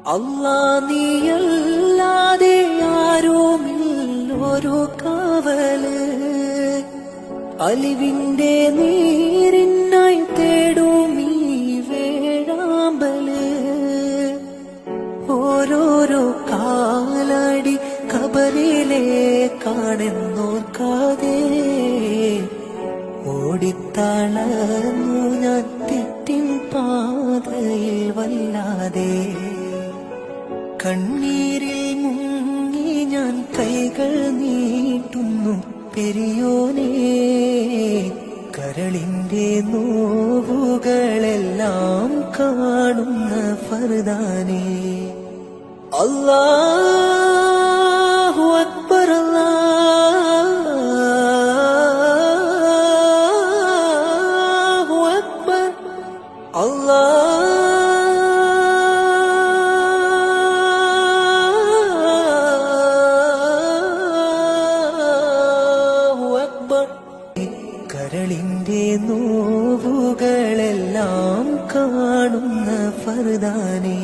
അല്ലാ നീയല്ലാതെ ആരുമില്ലൊരു കാവല്, അലിവിന്റെ നീരിനായി തേടും ഈ വേഴാമ്പല്. ഓരോരോ കാലടി കബറിലെ കാണുന്നോർക്കാതെ ഓടിത്തളർന്നു ഞാൻ തെറ്റിൻ പാതയിൽ വല്ലാതെ. കണ്ണീരിൽ മുങ്ങി ഞാൻ കൈകൾ നീട്ടുന്നു പെരിയോനേ, കരളിന്റെ നോവുകളെല്ലാം കാണുന്ന ഫർദാനേ. അല്ലാഹു അക്ബർ, അല്ലാഹു അക്ബർ, അല്ലാഹു അക്ബർ. കരളിന്റെ നോവുകളെല്ലാം കാണുന്ന ഫർദാനേ.